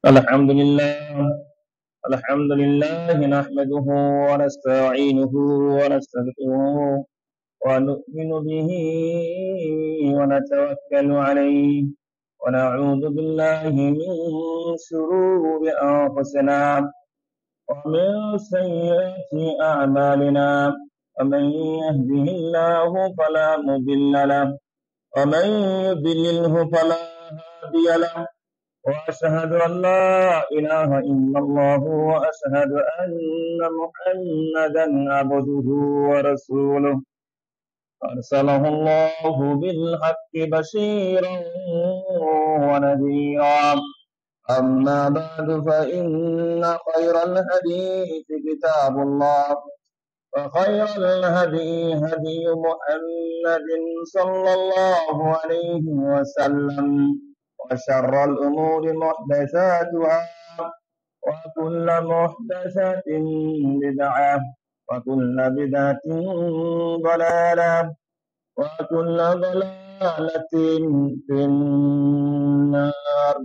الحمد لله الحمد لله نحمده ونستعينه ونستغفره ونؤمن به ونتوكل عليه ونعوذ بالله من شرور أنفسنا ومن سيئات أعمالنا ومن يهده الله فلا مضل له ومن يضلله فلا هادي له وأشهد أن لا إله إلا الله وأشهد أن محمدا عبده ورسوله أرسله الله بالحق بشيرا ونذيرا أما بعد فإن خير الحديث كتاب الله وخير الهدي هدي محمد صلى الله عليه وسلم وشر الأمور محدثاتها وكل محدثة بدعة وكل بدعة ضلالة وكل ضلالة في النار.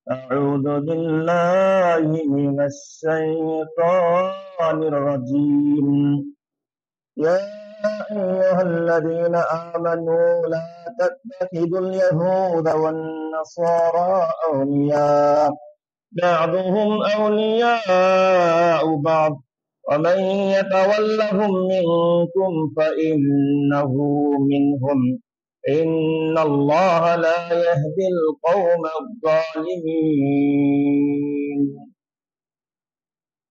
أعوذ بالله من الشيطان الرجيم. يا أيها الذين آمنوا لا تتخذوا اليهود والنصارى أولياء بعضهم أولياء بعض ومن يتولهم منكم فإنه منهم إن الله لا يهدي القوم الظالمين.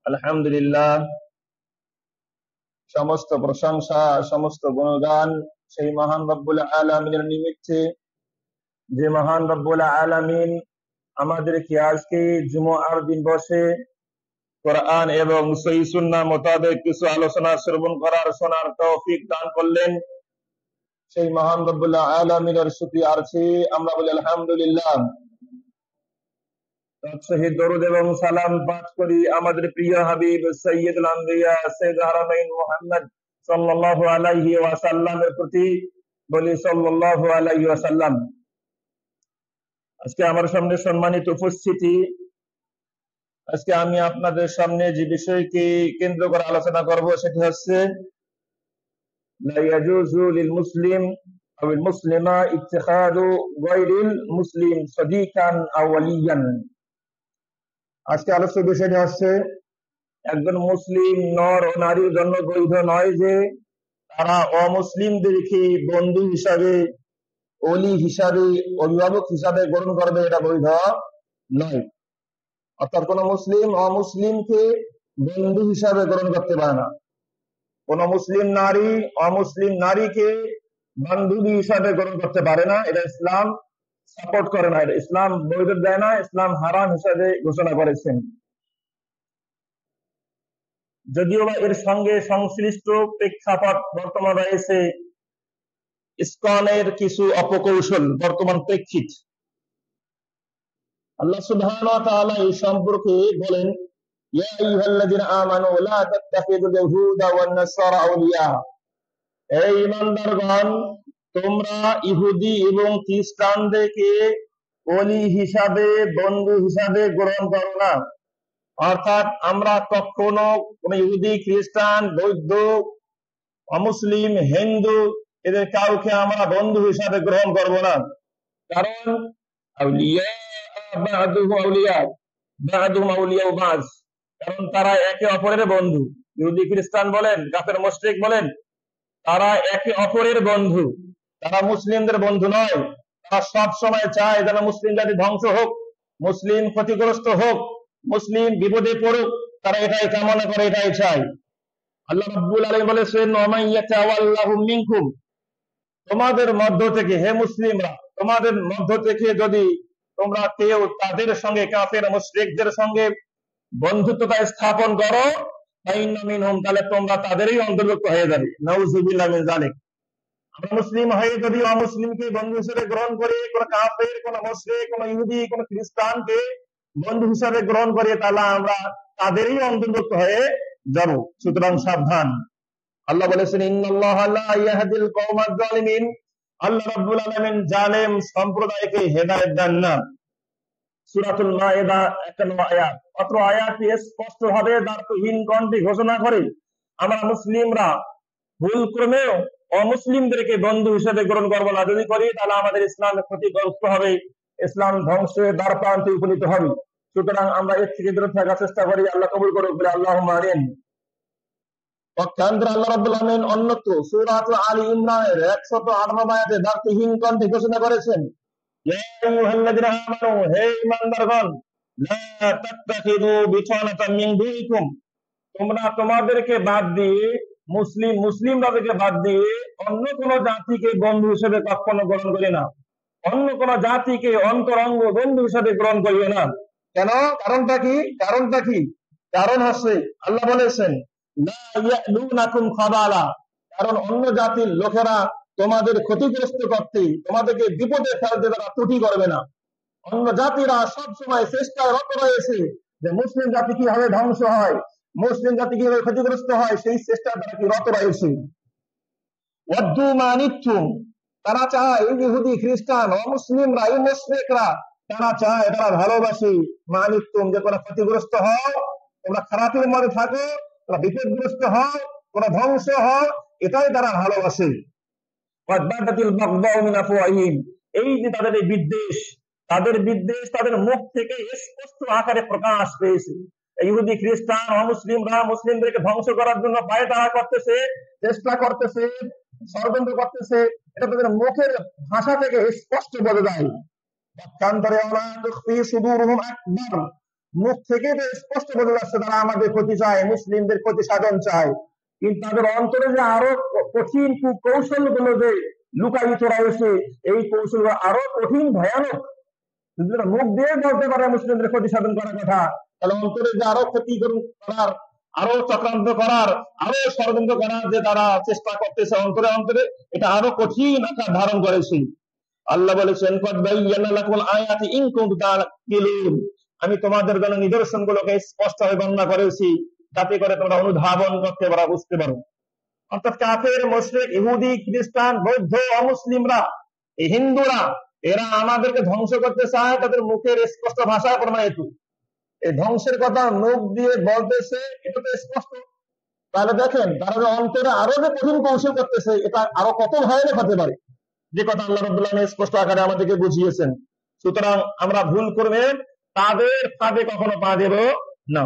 الحمد لله, সমস্ত প্রশংসা সমস্ত গুণগান সেই মহান রব্বুল আলামিনের নিমিত্তে, যে মহান রব্বুল আলামিন আমাদেরকে আজকে জুমআর দিন বসে কোরআন এবং সহিহ সুন্নাহ মোতাবেক কিছু আলোচনা শ্রবণ করার শোনার তৌফিক দান করলেন। সেই মহান রব্বুল আলামিনের শুকরিয়া আরছি আমরা বলি আলহামদুলিল্লাহ। তৎসহিত দরুদ এবং সালাম পাঠ করি আমাদের প্রিয় হাবিব সাইয়্যিদুল আম্বিয়া সাইয়্যিদুল হারামাইন মুহাম্মদ সাল্লাল্লাহু আলাইহি ওয়াসাল্লামের প্রতি, বলি সাল্লাল্লাহু আলাইহি ওয়াসাল্লাম। আজকে আমার সামনে সম্মানিত উপস্থিতি, আজকে আমি আপনাদের সামনে যে বিষয়কে কেন্দ্র করে আলোচনা করব সেটি হচ্ছে লা ইয়াজুজু লিল মুসলিম আও আল মুসলিমা ইত্তিখাদু গায়রিল মুসলিম সাদিকান আও ওয়ালিয়ান। আজকে আলোচ্য বিষয়টি হচ্ছে একজন মুসলিম নর ও নারীর জন্য বৈধ নয় যে তারা অমুসলিমদেরকে বন্ধু হিসাবে, ওলি হিসাবে, অভিভাবক হিসাবে গ্রহণ করবে, এটা বৈধ নয়। অর্থাৎ কোন মুসলিম অমুসলিমকে বন্ধু হিসাবে গ্রহণ করতে পারে না। কোন মুসলিম নারী অমুসলিম নারীকে বান্ধবী হিসাবে গ্রহণ করতে পারে না। এটা ইসলাম সাপোর্ট করে না, এটা ইসলাম বৈধ দেয় না, ইসলাম হারাম হিসাবে ঘোষণা করেছেন। যদিও বা এর সঙ্গে সংশ্লিষ্ট প্রেক্ষাপট বর্তমান রয়েছে ইসকনের কিছু অপকৌশল, বর্তমান প্রেক্ষিত। আল্লাহ সুবহানাহু ওয়া তাআলা এই সম্পর্কে বলেন, ইয়া আইয়ুহাল্লাযীনা আমানু লা তাত্তাখিযুল ইয়াহুদা ওয়ান নাসারা আউলিয়া। এই ঈমানদারগণ, তোমরা ইহুদি এবং খ্রিস্টানদেরকে ওলি হিসাবে, বন্ধু হিসাবে গ্রহণ করো না। অর্থাৎ আমরা কখনো কোন ইহুদি, খ্রিস্টান, বৌদ্ধ, অমুসলিম, হিন্দু এদের কাউকে আমরা বন্ধু হিসাবে গ্রহণ করব না। কারণ আউলিয়া বা'দুহু আউলিয়া বা'দুহুম আউলিয়াউ বা'দ, কারণ তারা একে অপরের বন্ধু। ইহুদি, খ্রিস্টান বলেন, কাফের মুশরিক বলেন, তারা একে অপরের বন্ধু, তারা মুসলিমদের বন্ধু নয়। তারা সব সময় চায় যেন মুসলিম জাতি ধ্বংস হোক, মুসলিম ক্ষতিগ্রস্ত হোক, মুসলিম বিপদে পড়ুক, তারা এটাই কামনা করে, এটাই চায়। আল্লাহ রাব্বুল আলামিন বলেছেন, ওয়া মান ইয়াতাওয়াল্লাহুম মিনকুম, তোমাদের মধ্য থেকে, হে মুসলিমরা, তোমাদের মধ্য থেকে যদি তোমরা কেউ তাদের সঙ্গে, কাফের মুশরিকদের সঙ্গে বন্ধুত্বতা স্থাপন করো, ফাইন্না মিনহুম, তাহলে তোমরা তাদেরই অন্তর্ভুক্ত হয়ে যাবে। নাউযুবিল্লাহ মিন যালিক। আমরা মুসলিম হয়ে যদি অমুসলিমকে বন্ধু হিসেবে গ্রহণ করি, কোন কাফের, কোন মুশরিক, কোন ইহুদি, কোন খ্রিস্টানকে বন্ধু হিসাবে গ্রহণ করি, তাহলে আমরা তাদেরই অন্তর্ভুক্ত হয়ে যাব। সুতরাং সাবধান। আল্লাহ বলেছেন, ইন্নাল্লাহা লা ইয়াহদিল কওমাজ জালিমিন, আল্লাহ রাব্বুল আলামিন জালেম সম্প্রদায়কে হেদায়েত দেন না। সূরাতুল মায়েদা 51 আয়াত। অত্র আয়াতটি স্পষ্টভাবে দ্বার্থহীন কণ্ঠে ঘোষণা করে আমরা মুসলিমরা ভুল ক্রমেও অমুসলিমদেরকে বন্ধু হিসেবে গ্রহণ করবো না। যদি করি তাহলে আমাদের ইসলামের ক্ষতিগ্রস্ত হবে, ইসলাম ধ্বংসের দ্বার প্রান্তে উপনীত হবে। সুতরাং আমরা এর থেকে দূরে থাকার চেষ্টা করি। আল্লাহ কবুল করুক বলে আল্লাহুম্মা আমিন। পক্ষান্তরে আল্লাহ রাব্বুল আমিন অন্যত্র সূরা আলী ইমরানের 108 আয়াতে দ্বার্থহীন কণ্ঠে ঘোষণা করেছেন, ইয়া আইয়ুহাল্লাযীনা আমানু, হে ঈমানদারগণ, লা তাত্তাখিযু বিতানাতাম মিন দুনিকুম, তোমরা তোমাদেরকে বাদ দিয়ে মুসলিমদেরকে বাদ দিয়ে অন্য কোন জাতিকে বন্ধু হিসেবে কখনো গ্রহণ করি না। অন্য কোন জাতিকে অন্তরঙ্গ বন্ধু হিসেবে গ্রহণ করিও না। কেন? কারণটা কি? কারণ হচ্ছে আল্লাহ বলেছেন, লা ইয়ালুনাকুম খাবালা, কারণ অন্য জাতির লোকেরা তোমাদের ক্ষতিগ্রস্ত করতে, তোমাদেরকে বিপদে ফেলতে তারা ত্রুটি করবে না। অন্য জাতিরা সবসময় চেষ্টায় রত রয়েছে যে মুসলিম জাতি কিভাবে ধ্বংস হয়, মুসলিম জাতি কিভাবে ক্ষতিগ্রস্ত হয়, সেই চেষ্টা তারা কি রত রয়েছে। ওয়াদ্দু মা নিতুম, তারা চায়, এই ইহুদি খ্রিস্টান অমুসলিমরা, এই মুশরিকরা তারা চায়, তারা ভালোবাসে মা নিতুম, যে তোমরা ক্ষতিগ্রস্ত হও, তোমরা খারাপের মধ্যে থাকো, তোমরা বিপদগ্রস্ত হও, তোমরা ধ্বংস হও, এটাই তারা ভালোবাসে। ওয়াদাতিল বাগদাউ মিন আফওয়াহিম, এই যে তাদের এই বিদ্বেষ, তাদের মুখ থেকে স্পষ্ট আকারে প্রকাশ পেয়েছে। ইহুদি খ্রিস্টান অমুসলিমরা মুসলিমদেরকে ধ্বংস করার জন্য পায়তারা করতেছে, চেষ্টা করতেছে, ষড়যন্ত্র করতেছে, এটা তাদের মুখের ভাষা থেকে স্পষ্ট বোঝা যায়। মুখ থেকে স্পষ্ট বোঝা যাচ্ছে তারা আমাদের ক্ষতি চায়, মুসলিমদের ক্ষতি সাধন চায়, কিন্তু তাদের অন্তরে যে আরো কঠিন কৌশল গুলো যে লুকায়িত রয়েছে, এই কৌশল আরো কঠিন ভয়ানক। মুখ দিয়ে বলতে পারে মুসলিমদের ক্ষতি সাধন করার কথা, তাহলে অন্তরে যে আরো ক্ষতি করার, আরো চক্রান্ত করার, আরো ষড়যন্ত্র করার যে তারা চেষ্টা করতেছে অন্তরে, এটা আরো কঠিন আকার ধারণ করেছে। আল্লাহ বলেছেন, আমি তোমাদের জন্য নিদর্শন গুলোকে স্পষ্টভাবে বর্ণনা করেছি, যাতে করে তোমরা অনুধাবন করতে পারো, বুঝতে পারো। অর্থাৎ কাফের, মুশরিক, ইহুদি, খ্রিস্টান, বৌদ্ধ, অমুসলিমরা, এই হিন্দুরা, এরা আমাদেরকে ধ্বংস করতে চায়, তাদের মুখের স্পষ্ট ভাষায় প্রমাণিত। এই ধ্বংসের কথা মুখ দিয়ে বলতেছে, এটা তো স্পষ্ট। তাহলে দেখেন তারা যে অন্তরে আরো যে কঠিন কৌশল করতেছে, এটা আরো কত ভয়ানক হতে পারে, যে কথা আল্লাহ রাব্বুল আলামিন স্পষ্ট আকারে আমাদেরকে বুঝিয়েছেন। সুতরাং আমরা ভুল করবে তাদের ফাঁদে কখনো পা দেব না।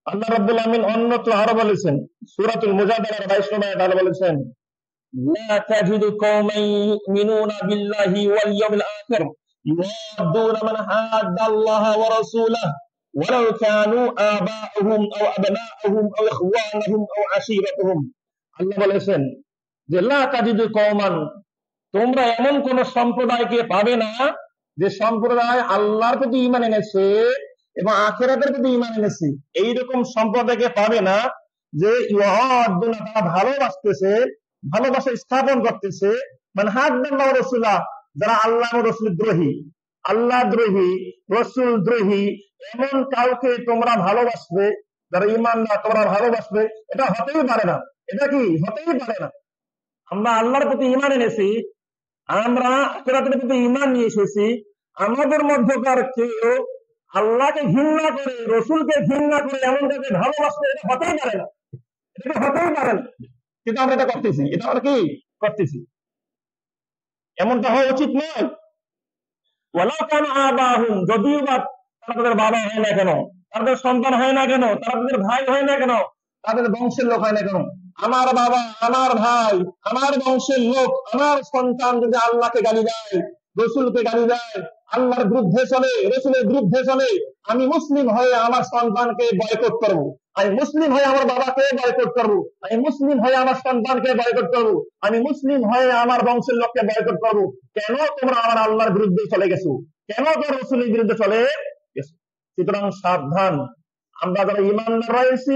আল্লাহ রাব্বুল আলামিন অন্যত্র আরো বলেছেন, সূরাতুল মুজাদালার 22 আয়াতে আল্লাহ বলেছেন, লা তাজিদু কওমান ইউমিনুনা বিল্লাহি ওয়াল ইয়াউমিল আখির ইউআদ্দুনা মান হাদ্দাল্লাহা ওয়া রাসূলাহু ওয়ালাউ কানু আবাআহুম আও আবনাআহুম আও ইখওয়ানাহুম আও আশীরাতাহুম। আল্লাহ বলেছেন যে লা তাজিদু কওমান, তোমরা এমন কোন সম্প্রদায়কে পাবে না যে সম্প্রদায় আল্লাহর প্রতি ঈমান এনেছে এবং আখিরাতের প্রতি ঈমান এনেছে, এইরকম সম্প্রদায়কে পাবে না যে ইউআদ্দুনা, তারা ভালোবাসতেছে, ভালোবাসা স্থাপন করতেছে, মানে হাদ্দাল্লাহ ওয়া রাসূলা, যারা আল্লাহ ও রাসূল দ্রোহী, আল্লাহ দ্রোহী, রাসূল দ্রোহী, এমন কাউকে তোমরা ভালোবাসবে, যারা ঈমান না তোমরা ভালোবাসবে, এটা হতেই পারে না। এটা কি হতেই পারে না। আমরা আল্লাহর প্রতি ঈমান এনেছি, আমরা আখিরাতের প্রতি ঈমান নিয়ে এসেছি, আমাদের মধ্যকার কেউ আল্লাহকে ঘৃণা করে, রাসূলকে ঘৃণা করে এমন কাউকে ভালোবাসবে, এটা হতেই পারে না, এটা হতেই পারে না। কিন্তু আমরা এটা করতেছি, এটা আমরা কি করতেছি, এমনটা হওয়া উচিত নয়। ওয়ালাউ কানু আবাহুম, যদিও বা তারা তাদের বাবা হয় না কেন, তাদের সন্তান হয় না কেন, তারা তাদের ভাই হয় না কেন, তাদের বংশের লোক হয় না কেন, আমার বাবা, আমার ভাই, আমার বংশের লোক, আমার সন্তান যদি আল্লাহকে গালি দেয়, রাসূলকে গালি দেয়, আল্লাহর বিরুদ্ধে চলে, রাসূলের বিরুদ্ধে চলে, আমি মুসলিম হয়ে আমার সন্তানকে বয়কট করব, আমি মুসলিম হয়ে আমার বাবাকে বয়কট করব, আমি মুসলিম হয়ে আমার সন্তানকে বয়কট করব, আমি মুসলিম হয়ে আমার বংশের লোককে বয়কট করব। কেন তোমরা আমার আল্লাহর বিরুদ্ধে চলে গেছো? কেন তোমরা রাসূলের বিরুদ্ধে চলে গেছো? সুতরাং সাবধান, আমরা যারা ঈমানদার রয়েছি,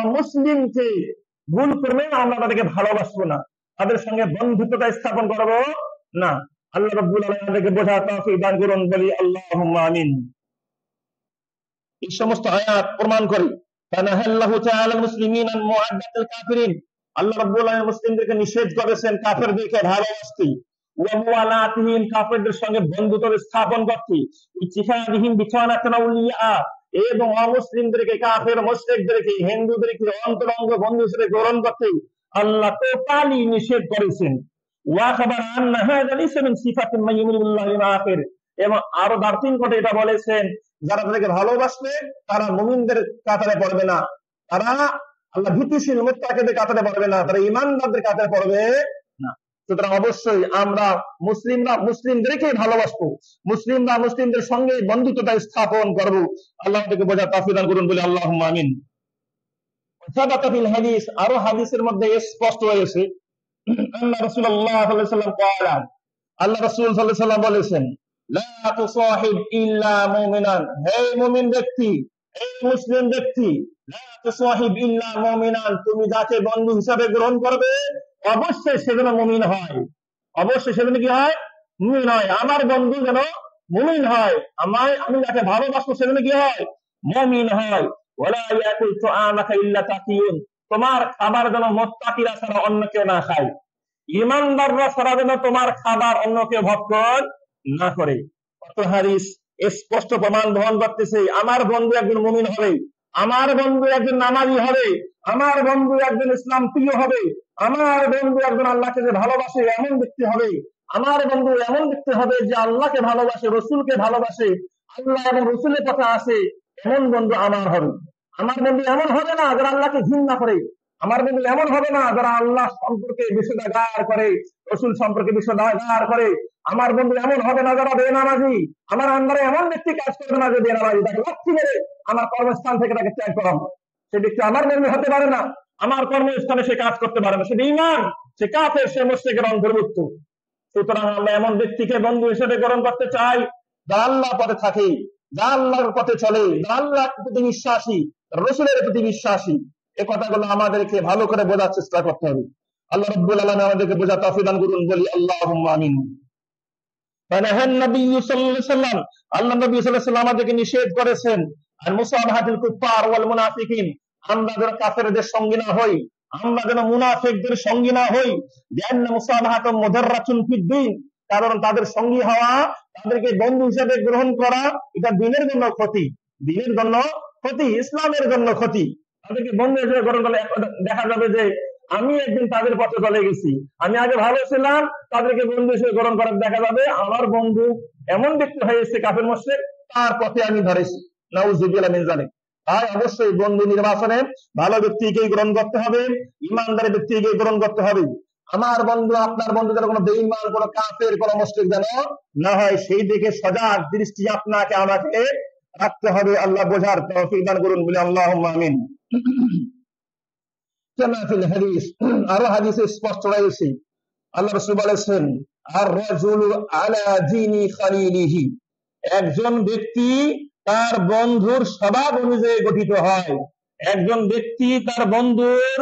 অমুসলিমকে ভুল করবে না, আমরা তাদেরকে ভালোবাসবো না, তাদের সঙ্গে বন্ধুত্বতা স্থাপন করব না। আল্লাহ রাব্বুল আলামিন আমাদেরকে বোঝার তৌফিক দান করুন, বলি আল্লাহুম্মা আমিন। এই সমস্ত আয়াত প্রমাণ করে তানাহাল্লাহু তাআলা মুসলিমিন আন মুআদ্দাতিল কাফিরিন, আল্লাহ রাব্বুল আলামিন মুসলিমদেরকে নিষেধ করেছেন কাফেরদেরকে ভালোবাসতে। ওয়া মুওয়ালাতিহিম, কাফেরদের সঙ্গে বন্ধুত্ব স্থাপন করতে, ইত্তিখাযিহিম বিতানাতান আউলিয়া, এবং অমুসলিমদেরকে, কাফের মুশরিকদেরকে, হিন্দুদেরকে অন্তরঙ্গ বন্ধু হিসেবে গ্রহণ করতে আল্লাহ টোটালি নিষেধ করেছেন। ওয়া খাবার আন্না হাযা লাইসা মিন সিফাতিন মান ইউমিনু বিল্লাহি ওয়াল আখির, এবং আরো দার্থিন করে এটা বলেছেন, যারা তাদেরকে ভালোবাসবে তারা মুমিনদের কাতারে পড়বে না, তারা আল্লাহ ভীতিশীল মুত্তাকিদের কাতারে পড়বে না, তারা ঈমানদারদের কাতারে পড়বে না। সুতরাং অবশ্যই আমরা মুসলিমরা মুসলিমদেরকে ভালোবাসবো, মুসলিমরা মুসলিমদের সঙ্গে বন্ধুত্বটা স্থাপন করবো। আল্লাহ আমাদেরকে বোঝার তৌফিক দান করুন, বলি আল্লাহুম্মা আমিন। সাবাতা ফিল হাদিস, আরো হাদিসের মধ্যে স্পষ্ট হয়েছে, আল্লাহ রাসূলুল্লাহ সাল্লাল্লাহু আলাইহি ওয়াসাল্লাম বলেন, আল্লাহ রাসূল সাল্লাল্লাহু আলাইহি ওয়াসাল্লাম বলেছেন, লা তুসাহিব ইল্লা মুমিনান, হে মুমিন ব্যক্তি, হে মুসলিম ব্যক্তি, লা তুসাহিব ইল্লা মুমিনান, তুমি যাকে বন্ধু হিসাবে গ্রহণ করবে অবশ্যই সে যেন মুমিন হয়, অবশ্যই সে যেন কি হয়, মুমিন হয়। আমার বন্ধু যেন মুমিন হয়, আমি যাকে ভালোবাসবো সে যেন কি হয়, মুমিন হয়। ওয়ালা ইয়াকুল তুআমাকা ইল্লা তাকিয়ুন, তোমার খাবার যেন মুত্তাকিরা ছাড়া অন্য কেউ না খায়, ঈমানদাররা ছাড়া যেন তোমার খাবার অন্য কেউ ভক্ষণ না করে। অর্থ হাদিস স্পষ্ট প্রমাণ বহন করতেছে, আমার বন্ধু একজন মুমিন হবে, আমার বন্ধু একজন নামাজি হবে, আমার বন্ধু একজন ইসলাম প্রিয় হবে, আমার বন্ধু একজন আল্লাহকে যে ভালোবাসে এমন ব্যক্তি হবে, আমার বন্ধু এমন ব্যক্তি হবে যে আল্লাহকে ভালোবাসে, রসুলকে ভালোবাসে, আল্লাহ এবং রসুলের কথা আছে, এমন বন্ধু আমার হবে। আমার বন্ধু এমন হবে না যারা আল্লাহকে ঘৃণা করে, আমার বন্ধু এমন হবে না যারা আল্লাহ সম্পর্কে বিষোদ্গার করে, রসুল সম্পর্কে বিষোদ্গার করে। আমার বন্ধু এমন হবে না যারা বেনামাজি, আমার আন্ডারে এমন ব্যক্তি কাজ করবে না যে বেনামাজি, তাকে লাথি মেরে আমার কর্মস্থান থেকে তাকে ত্যাগ করাবো, সে ব্যক্তি আমার বন্ধু হতে পারে না, আমার কর্মস্থানে সে কাজ করতে পারে না, সে বেঈমান, সে কাফের, সে মুশরিকের অন্তর্ভুক্ত। সুতরাং আমরা এমন ব্যক্তিকে বন্ধু হিসেবে গ্রহণ করতে চাই যারা আল্লাহ পথে থাকে, যারা আল্লাহর পথে চলে, যারা আল্লাহর প্রতি বিশ্বাসী, রসুলের প্রতি বিশ্বাসী। এই কথাগুলো আমাদেরকে ভালো করে বোঝার চেষ্টা করতে হবে। আল্লাহ রাব্বুল আলামিন আমাদেরকে বোঝার তৌফিক দান করুন, বলি আল্লাহুম্মা আমিন। ফানাহান নবী সাল্লাল্লাহু আলাইহি ওয়াসাল্লাম, আল্লাহ নবী সাল্লাল্লাহু আলাইহি ওয়াসাল্লাম আমাদেরকে নিষেধ করেছেন আর মুসাবাহাতুল কুফার ওয়াল মুনাফিকিন, আমরা যেন কাফেরদের সঙ্গী না হই, আমরা যেন মুনাফিকদের সঙ্গী না হই। লিআন্না মুসাবাহাতুম মুদাররাতুন ফিদ-দ্বীন, কারণ তাদের সঙ্গী হওয়া, তাদেরকে বন্ধু হিসেবে গ্রহণ করা, এটা দ্বীনের জন্য ক্ষতি, দ্বীনের জন্য ক্ষতি, ইসলামের জন্য ক্ষতি। তাদেরকে বন্ধু হিসেবে গ্রহণ করলে দেখা যাবে যে আমি একদিন তাদের পথে চলে গেছি, আমি আগে ভালো ছিলাম, তাদেরকে বন্ধু হিসেবে গ্রহণ করার দেখা যাবে আমার বন্ধু এমন ব্যক্তি হয়ে এসেছে কাফের মুশরিক, তার পথে আমি ধরেছি, নাউযুবিল্লাহ মিন যালিক। তাই অবশ্যই বন্ধু নির্বাচনে ভালো ব্যক্তিকেই গ্রহণ করতে হবে, ইমানদার ব্যক্তিকেই গ্রহণ করতে হবে। আমার বন্ধু, আপনার বন্ধু যেন কোনো বেঈমান, কোনো কাফের, কোনো মুশরিক যেন না হয়, সেই দিকে সজাগ দৃষ্টি আপনাকে আমাকে রাখতে হবে। আল্লাহ বোঝার তৌফিক দান করুন, বলে আল্লাহুম্মা আমিন। আরো হাদিসে স্পষ্ট রয়েছে, আল্লাহ রাসূল বলেছেন, আর রাজুলু আলা দীনি খালিলিহি, একজন ব্যক্তি তার বন্ধুর স্বভাব অনুযায়ী গঠিত হয়, একজন ব্যক্তি তার বন্ধুর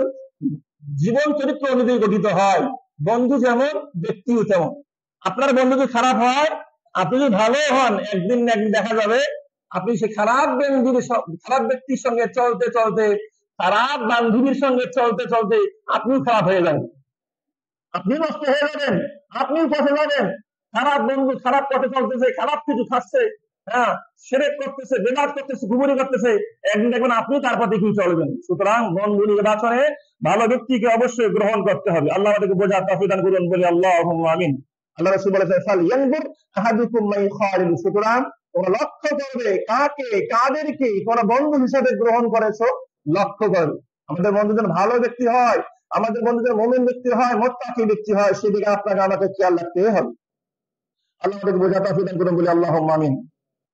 জীবন চরিত্র অনুযায়ী গঠিত হয়। বন্ধু যেমন ব্যক্তিও তেমন। আপনার বন্ধু যদি খারাপ হয়, আপনি যদি ভালো হন, একদিন না একদিন দেখা যাবে আপনি সে খারাপ ব্যক্তির সঙ্গে চলতে চলতে, খারাপ বান্ধবীর সঙ্গে চলতে চলতে আপনিও খারাপ হয়ে যাবেন, আপনি নষ্ট হয়ে যাবেন, আপনিও পথে যাবেন। খারাপ বন্ধু খারাপ পথে চলতেছে, খারাপ কিছু খাচ্ছে, হ্যাঁ, শিরক করতেছে, বেদাত করতেছে, কুফরি করতেছে, একদিন দেখবেন আপনি তার পথে কি চলবেন। সুতরাং বন্ধু নির্বাচনে ভালো ব্যক্তিকে অবশ্যই গ্রহণ করতে হবে। আল্লাহ আমাদেরকে বোঝার তৌফিক দান করুন, বলি আল্লাহুম্মা আমিন। আল্লাহ রাসূল বলেছেন, ফালইয়ানজুর আহাদুকুম মান ইখালিল, সুতরাং তোমরা লক্ষ্য করবে কাকে, কাদেরকে তোমরা বন্ধু হিসেবে গ্রহণ করেছো, লক্ষ্য করবে। আমাদের বন্ধু যেন ভালো ব্যক্তি হয়, আমাদের বন্ধু যেন মুমিন ব্যক্তি হয়, মুত্তাকি ব্যক্তি হয়, সেদিকে আপনাকে আমাকে খেয়াল রাখতে হবে। আল্লাহ আমাদেরকে বোঝার তৌফিক দান করুন, বলি আল্লাহুম্মা আমিন।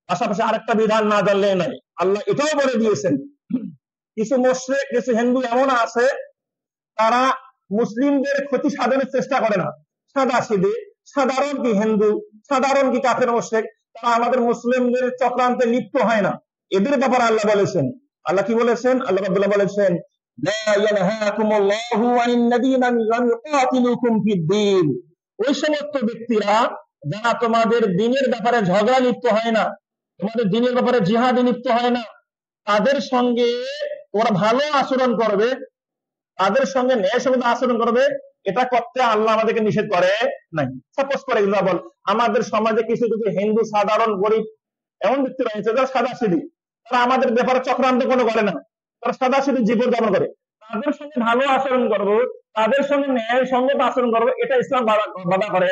পাশাপাশি আরেকটা বিধান না জানলে নাই, আল্লাহ এটাও বলে দিয়েছেন, কিছু মুশরিক, কিছু হিন্দু এমন আছে, তারা মুসলিমদের ক্ষতি সাধনের চেষ্টা করে না, সাদাসিধে, সাধারণ কি হিন্দু, সাধারণ কি কাফের মুশরিক, তারা আমাদের মুসলিমদের চক্রান্তে লিপ্ত হয় না। এদের ব্যাপারে আল্লাহ বলেছেন, আল্লাহ কি বলেছেন, আল্লাহ রাব্বুল আলামিন বলেছেন, লা ইয়ানহাকুমুল্লাহু আনিন নাবিয়্যিনা লাম ইউকাতিলুকুম ফিদ-দ্বীন, ওই সমস্ত ব্যক্তিরা যারা তোমাদের দ্বীনের ব্যাপারে ঝগড়া লিপ্ত হয় না, তোমাদের দ্বীনের ব্যাপারে জিহাদে লিপ্ত হয় না, তাদের সঙ্গে ওরা ভালো আচরণ করবে, তাদের সঙ্গে ন্যায়সঙ্গত আচরণ করবে, এটা করতে আল্লাহ আমাদেরকে নিষেধ করে নাই। সাপোজ করে এক্সাম্পল, আমাদের সমাজে কিছু কিছু হিন্দু সাধারণ গরিব এমন ব্যক্তি রয়েছে যারা সাদাসিধি, তারা আমাদের ব্যাপারে চক্রান্ত কোনো করে না, তারা সাদাসিধি জীবন যাপন করে। তাদের সঙ্গে ভালো আচরণ করবো, তাদের সঙ্গে ন্যায় সঙ্গত আচরণ করবো, এটা ইসলাম বাধা করে।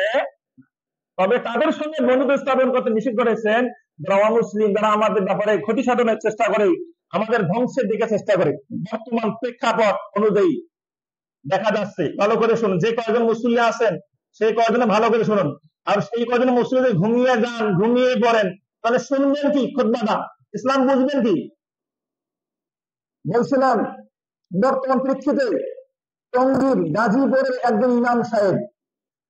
তবে তাদের সঙ্গে বন্ধুত্ব স্থাপন করতে নিষেধ করেছেন যারা অমুসলিম, যারা আমাদের ব্যাপারে ক্ষতি সাধনের চেষ্টা করে, আমাদের ধ্বংসের দিকে চেষ্টা করে। বর্তমান প্রেক্ষাপট অনুযায়ী দেখা যাচ্ছে, ভালো করে শুনুন, যে কয়েকজন মুসলিম আছেন সেই কয়েকজনে ভালো করে শুনুন, আর সেই কয়েকজন মুসলিম ঘুমিয়ে যান, ঘুমিয়ে পড়েন, তাহলে শুনবেন কি খুতবাটা, ইসলাম বুঝবেন কি? বলছিলাম বর্তমান প্রেক্ষিতে টঙ্গীর গাজীপুরের একজন ইমাম সাহেব,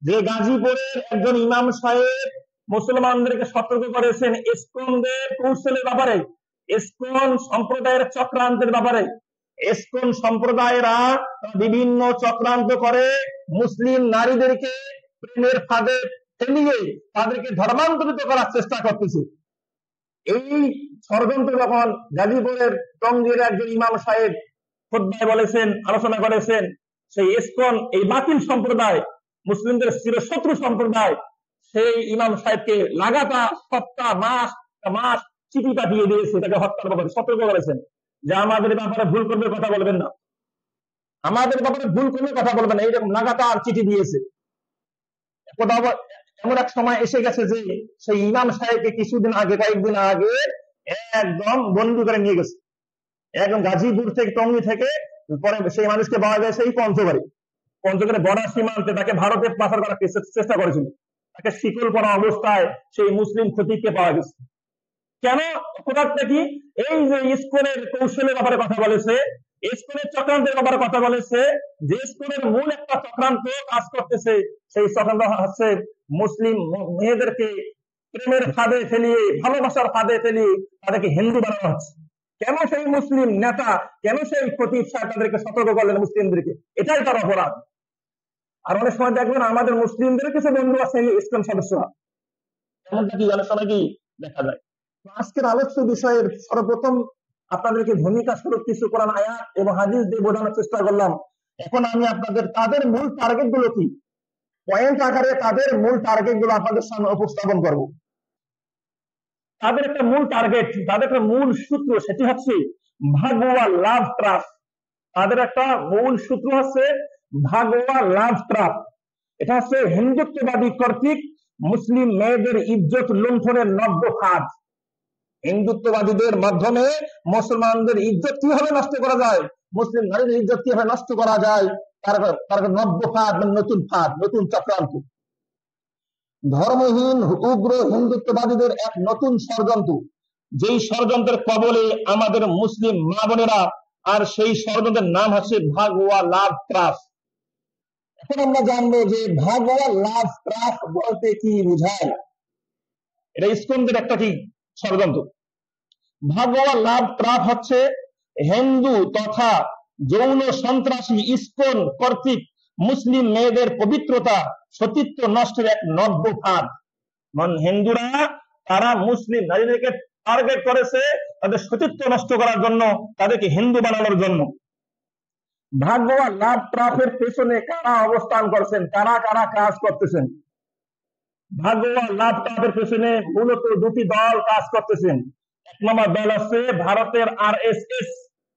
যে গাজীপুরের একজন ইমাম সাহেব মুসলমানদেরকে সতর্ক করেছেন ইসকনদের কৌশলের ব্যাপারে, ইসকন সম্প্রদায়ের চক্রান্তের ব্যাপারে। ইসকন সম্প্রদায়েরা বিভিন্ন চক্রান্ত করে মুসলিম নারীদেরকে প্রেমের ফাঁদে ফেলিয়ে তাদেরকে ধর্মান্তরিত করার চেষ্টা করতেছে। এই ষড়যন্ত্র যখন গাজীপুরের টঙ্গীর একজন ইমাম সাহেব খুতবায় বলেছেন, আলোচনা করেছেন, সেই ইসকন এই বাতিল সম্প্রদায়, মুসলিমদের চিরশত্রু সম্প্রদায়, সেই ইমাম সাহেবকে লাগাতার সপ্তাহ মাস চিঠি পাঠিয়ে দিয়েছে, তাকে হত্যার ব্যাপারে সতর্ক করেছেন যে আমাদের ব্যাপারে ভুল করবে কথা বলবেন না, আমাদের ব্যাপারে ভুল করবে কথা বলবেন না, এইরকম লাগাতার চিঠি দিয়েছে। এমন এক সময় এসে গেছে যে সেই ইমাম সাহেবকে কিছুদিন আগে, কয়েকদিন আগে একদম বন্দী করে নিয়ে গেছে, একদম গাজীপুর থেকে, টঙ্গী থেকে। পরে সেই মানুষকে পাওয়া যায় সেই পঞ্চগড়ে বর্ডার সীমান্তে, তাকে ভারতে পাচার করার চেষ্টা করেছিল, তাকে শিকল পরা অবস্থায় সেই মুসলিম খতিবকে পাওয়া গেছে। কেন? অপরাধটা কি? এই যে ইসকনের কৌশলের ব্যাপারে কথা বলেছে, ইসকনের চক্রান্তের ব্যাপারে কথা বলেছে, যে ইসকনের মূল একটা চক্রান্ত কাজ করতেছে, সেই চক্রান্ত হচ্ছে মুসলিম মেয়েদেরকে প্রেমের ফাঁদে ফেলিয়ে, ভালোবাসার ফাঁদে ফেলিয়ে তাদেরকে হিন্দু বানানো হচ্ছে। কেন সেই মুসলিম নেতা, কেন সেই খতিব সাহেব তাদেরকে সতর্ক করলেন মুসলিমদেরকে? এটাই তার অপরাধ। আর অনেক সময় দেখবেন আমাদের মুসলিমদের কিছু বন্ধু আছে ইসকন সদস্যরা, এমনটা কি অনেক সময় কি দেখা যায়। আজকের আলোচ্য বিষয়ের সর্বপ্রথম আপনাদেরকে ভূমিকা স্বরূপ কিছু কোরআন আয়াত এবং হাদিস দিয়ে বোঝানোর চেষ্টা করলাম। এখন আমি আপনাদের তাদের মূল টার্গেট গুলো কি, পয়েন্ট আকারে তাদের মূল টার্গেট গুলো আপনাদের সামনে উপস্থাপন করব। তাদের একটা মূল টার্গেট, তাদের একটা মূল সূত্র, সেটি হচ্ছে ভাগোয়া লাভ ট্রাস্ট। তাদের একটা মূল সূত্র হচ্ছে ভাগোয়া লাভ ট্রাস্ট। এটা হচ্ছে হিন্দুত্ববাদী কর্তৃক মুসলিম মেয়েদের ইজ্জত লুণ্ঠনের নব্য ফাঁদ। হিন্দুত্ববাদীদের মাধ্যমে মুসলমানদের ইজ্জত কিভাবে নষ্ট করা যায়, মুসলিম নারীদের ইজ্জত কিভাবে নষ্ট করা যায়, তার নব্য ফাঁদ, নতুন ফাঁদ, নতুন চক্রান্ত। ধর্মহীন উগ্র হিন্দুত্ববাদীদের এক নতুন ষড়যন্ত্র, যেই ষড়যন্ত্রের কবলে আমাদের মুসলিম মা বোনেরা, আর সেই ষড়যন্ত্রের নাম হচ্ছে ভাগোয়া লাভ ট্রাস্ট। এখন আমরা জানবো যে ভাগোয়া লাভ ট্রাস্ট বলতে কি বোঝায়। এটা ইসকনদের একটা কি ষড়যন্ত্র। ভাগোয়া লাভ ট্রাস্ট হচ্ছে হিন্দু তথা যৌন সন্ত্রাসী ইসকন কর্তৃক মুসলিম মেয়েদের পবিত্রতা, সতীত্ব নষ্টের এক নব্য ফাঁদ। হিন্দুরা তারা মুসলিম নারীদেরকে টার্গেট করেছে তাদের সতীত্ব নষ্ট করার জন্য, তাদেরকে হিন্দু বানানোর জন্য। ভাগোয়া লাভ ট্রাস্টের পেছনে কারা অবস্থান করছেন, কারা কারা কাজ করতেছেন? ভাগোয়া লাভ ট্রাস্টের পেছনে মূলত দুটি দল কাজ করতেছেন। এক নম্বর দল আছে ভারতের আরএসএস।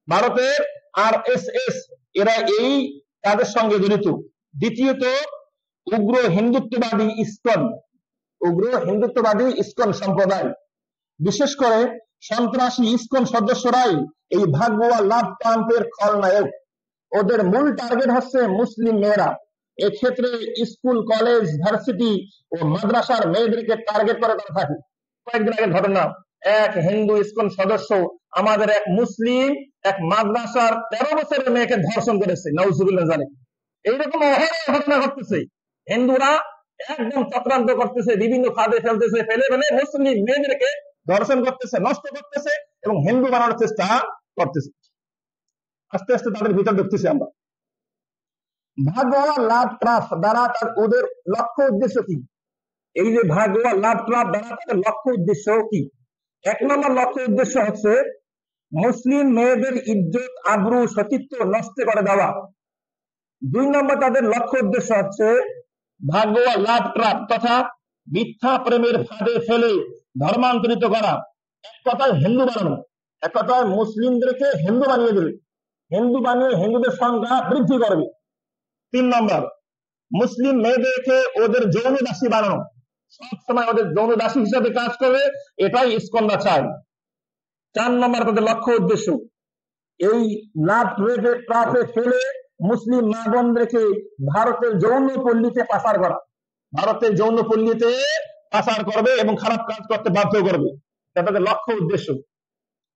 ভারতের আরএসএস এরা এই কাজের সঙ্গে জড়িত। দ্বিতীয়ত উগ্র হিন্দুত্ববাদী ইসকন, উগ্র হিন্দুত্ববাদী ইসকন সম্প্রদায়। বিশেষ করে সন্ত্রাসী ইসকন সদস্যরাই এই ভাগোয়া লাভ ট্রাস্টের খলনায়ক। ওদের মূল টার্গেট হচ্ছে মুসলিম মেয়েরা। এক্ষেত্রে স্কুল, কলেজ, ভার্সিটি ও মাদ্রাসার মেয়েদেরকে টার্গেট করে তারা থাকে। কয়েকদিন আগের ঘটনা, এক হিন্দু ইসকন সদস্য আমাদের এক মুসলিম এক মাদ্রাসার 13 বছরের মেয়েকে ধর্ষণ করেছে, নাউজুবিল্লাহ জানেন। এইরকম অহরহ ঘটনা ঘটতেছে। হিন্দুরা একদম চক্রান্ত করতেছে, বিভিন্ন ফাঁদে ফেলতেছে, ফেলে ফেলে মুসলিম মেয়েদেরকে ধর্ষণ করতেছে, নষ্ট করতেছে এবং হিন্দু বানানোর চেষ্টা করতেছে। আস্তে আস্তে তাদের ভিতর দেখতেছি আমরা। ভাগোয়া লাভ ট্রাস্ট দ্বারা ওদের লক্ষ্য উদ্দেশ্য কি? এই যে ভাগোয়া লাভ ট্রাস্ট দ্বারা তাদের লক্ষ্য উদ্দেশ্য কি? এক নম্বর লক্ষ্য উদ্দেশ্য হচ্ছে মুসলিম মেয়েদের ইজ্জত, আবরু, সতীত্ব নষ্ট করে দেওয়া। দুই নম্বর তাদের লক্ষ্য উদ্দেশ্য হচ্ছে ভাগ্য লাভ ট্রাপ তথা মিথ্যা প্রেমের ফাঁদে ফেলে ধর্মান্তরিত করা, এক কথায় হিন্দু বানানো, এক কথায় মুসলিমদেরকে হিন্দু বানিয়ে দেবে, হিন্দু বানিয়ে হিন্দুদের সংখ্যা বৃদ্ধি করবে। তিন নম্বর, মুসলিম মেয়েদেরকে ওদের যৌন দাসী বানানো, সবসময় ওদের যৌন দাসী হিসাবে কাজ করবে, এটাই ইসকনরা চায়। চার নম্বর তাদের লক্ষ্য উদ্দেশ্য এই লাভ ট্রাপে ফেলে মুসলিম মা বোনদেরকে ভারতের যৌন পল্লীতে পাচার করা, ভারতের যৌন পল্লীতে পাচার করবে এবং খারাপ কাজ করতে বাধ্য করবে, এটা তাদের লক্ষ্য উদ্দেশ্য।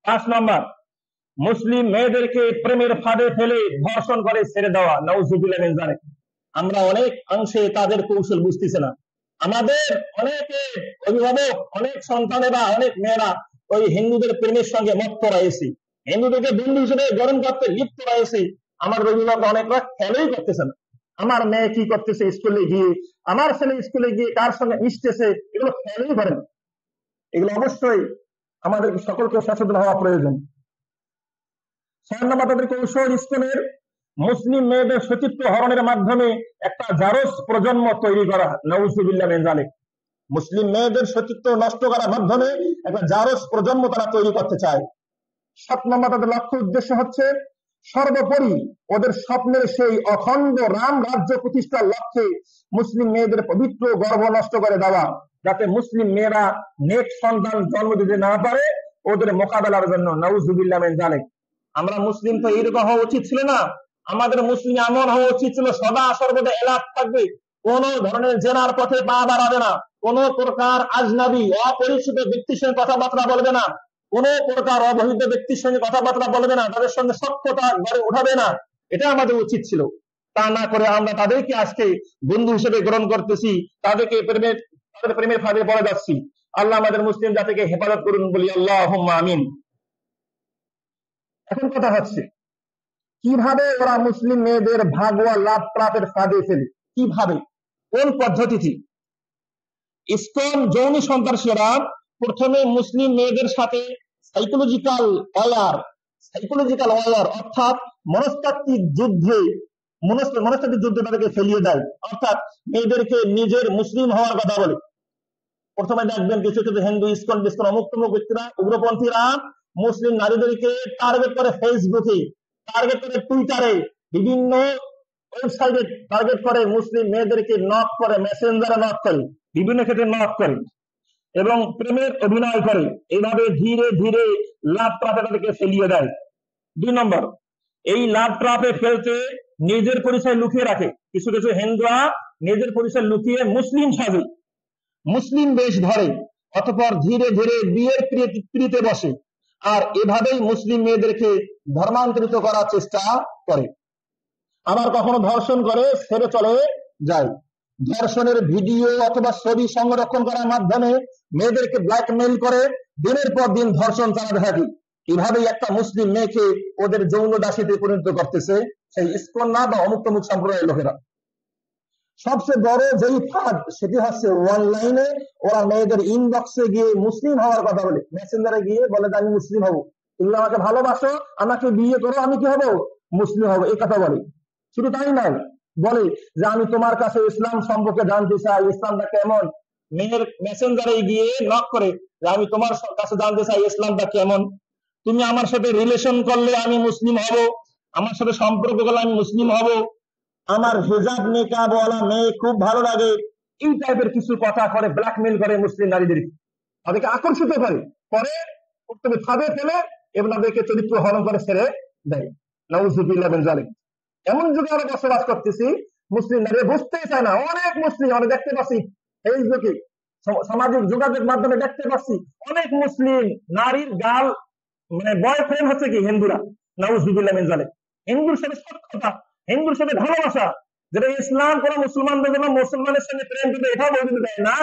পাঁচ নম্বর, মুসলিম মেয়েদেরকে প্রেমের ফাঁদে ফেলে ধর্ষণ করে ছেড়ে দেওয়া, নাউজুবিল্লাহ মিন যালিক। আমরা অনেক অংশে তাদের কৌশল বুঝতেছে না। আমাদের অনেকে অভিভাবক, অনেক সন্তানেরা, অনেক মেয়েরা ওই হিন্দুদের প্রেমের সঙ্গে মত্ত রয়েছে, হিন্দুদেরকে বন্ধু হিসেবে গ্রহণ করতে লিপ্ত রয়েছে। আমার অভিভাবক অনেকরা খেয়ালই করতেছে না আমার মেয়ে কি করতেছে স্কুলে গিয়ে, আমার ছেলে স্কুলে গিয়ে কার সঙ্গে মিশতেছে, এগুলো খেয়ালই করেন। এগুলো অবশ্যই আমাদের সকলকে সচেতন হওয়া প্রয়োজন। ছয় নম্বর তাদের কৌশল ইসলামের মুসলিম মেয়েদের সতীত্ব হরণের মাধ্যমে একটা জারজ প্রজন্ম তৈরি করা, নাউজুবিল্লাহ মিন যালিক। মুসলিম মেয়েদের সতীত্ব নষ্ট করার মাধ্যমে একটা জারজ প্রজন্ম তারা তৈরি করতে চায়। সাত নম্বর তাদের লক্ষ্য উদ্দেশ্য হচ্ছে সর্বোপরি ওদের স্বপ্নের সেই অখণ্ড রাম রাজ্য প্রতিষ্ঠার লক্ষ্যে মুসলিম মেয়েদের পবিত্র গর্ভ নষ্ট করে দেওয়া, যাতে মুসলিম মেয়েরা নেক সন্তান জন্ম দিতে না পারে, ওদের মোকাবেলার জন্য, নাউজুবিল্লাহ মিন যালিক। আমরা মুসলিম তো এইরকম হওয়া উচিত ছিল না। আমাদের মুসলিম এমন হওয়া উচিত ছিল সদা সর্বদা এলাক থাকবে, কোন ধরনের জেনার পথে পা বাড়াবে না, কোন প্রকার আজনাবী অপরিচিত ব্যক্তির সঙ্গে কথাবার্তা বলবে না, কোন প্রকার অবহিত ব্যক্তির সঙ্গে কথাবার্তা বলবে না, তাদের সঙ্গে সখ্যতা গড়ে উঠাবে না, এটা আমাদের উচিত ছিল। তা না করে আমরা তাদেরকে আজকে বন্ধু হিসেবে গ্রহণ করতেছি, তাদের প্রেমের ফাঁদে পড়ে যাচ্ছি। আল্লাহ আমাদের মুসলিম জাতিকে হেফাজত করুন, বলি আল্লাহুম্মা আমিন। এখন কথা হচ্ছে কিভাবে ওরা মুসলিম মেয়েদের ভাগওয়া লাভ প্রাপের ফাঁদে ফেলে, কিভাবে, কোন পদ্ধতিতে? ইসকন যৌন সন্ত্রাসীরা প্রথমে মুসলিম মেয়েদের সাথে সাইকোলজিক্যাল ওয়ার অর্থাৎ মনস্তাত্ত্বিক যুদ্ধে তাদেরকে ফেলিয়ে দেয়, অর্থাৎ মেয়েদেরকে নিজের মুসলিম হওয়ার কথা বলে। প্রথমে দেখবেন কিছু কিছু হিন্দু ইসকন অমুক তমুক ব্যক্তিরা, উগ্রপন্থীরা মুসলিম নারীদেরকে টার্গেট করে ফেসবুকে, টার্গেট করে টুইটারে, বিভিন্ন ওয়েবসাইটে টার্গেট করে মুসলিম মেয়েদেরকে নক করে, মেসেঞ্জারে নক করে, বিভিন্ন ক্ষেত্রে নক করে এবং প্রেমের অভিনয় করে। এইভাবে ধীরে ধীরে লাভ ট্রাপে তাদেরকে ফেলিয়ে দেয়। দুই নম্বর, এই লাভ ট্রাপে ফেলতে নিজের পরিচয় লুকিয়ে রাখে। কিছু কিছু হিন্দুরা নিজের পরিচয় লুকিয়ে মুসলিম সাজে, মুসলিম বেশ ধরে, অতঃপর ধীরে ধীরে বিয়ের প্রীতিতে বসে, আর এভাবেই মুসলিম মেয়েদেরকে ধর্মান্তরিত করার চেষ্টা করে। আবার কখনো ধর্ষণ করে ছেড়ে চলে যায়। ধর্ষণের ভিডিও অথবা ছবি সংরক্ষণ করার মাধ্যমে মেয়েদেরকে ব্ল্যাকমেইল করে দিনের পর দিন ধর্ষণ চালাতে থাকে। এভাবেই একটা মুসলিম মেয়েকে ওদের যৌন দাসীতে পরিণত করতেছে সেই ইসকন না বা অমুক তমুক সম্প্রদায়ের লোকেরা। সবচেয়ে বড় যেই ফাঁদ সেটি হচ্ছে অনলাইনে ওরা মেয়েদের ইনবক্সে গিয়ে মুসলিম হওয়ার কথা বলে, মেসেঞ্জারে গিয়ে বলে যে আমি মুসলিম হবো, তুমি আমাকে ভালোবাসো, আমাকে বিয়ে করো, আমি কি হবো, মুসলিম হবো, এই কথা বলে। শুধু তাই নয়, বলে যে আমি তোমার কাছে ইসলাম সম্পর্কে জানতে চাই, ইসলামটা কেমন। মেয়ের মেসেঞ্জারে গিয়ে নক করে যে আমি তোমার কাছে জানতে চাই ইসলামটা কেমন, তুমি আমার সাথে রিলেশন করলে আমি মুসলিম হব, আমার সাথে সম্পর্ক করলে আমি মুসলিম হব, আমার হিজাব নিকাব ওয়ালা মেয়ে খুব ভালো লাগে, এই টাইপের কিছু কথা করে ব্ল্যাকমেইল করে মুসলিম নারীদেরকে, তাদেরকে আকর্ষিত করে পরে ফাঁদে ফেলে এবং তাদেরকে চরিত্র হরণ করে ছেড়ে দেয়। নাউজুবিল্লাহ মিন যালিক। এমন যুগে আমরা বসবাস করতেছি, মুসলিম নারী বুঝতেই চায় না। অনেক মুসলিম আমরা দেখতে পাচ্ছি ফেসবুকে, সামাজিক যোগাযোগ মাধ্যমে দেখতে পাচ্ছি অনেক মুসলিম নারীর গাল মানে বয়ফ্রেন্ড হচ্ছে কি হিন্দুরা। নাউজুবিল্লাহ মিন যালিক। হিন্দুর সাথে সখ্যতা, হিন্দুর সাথে ভালোবাসা, যেটা ইসলাম কোন মুসলমানদের জন্য মুসলমানের সঙ্গে প্রেম করতে এটাও বলতে দেয় না।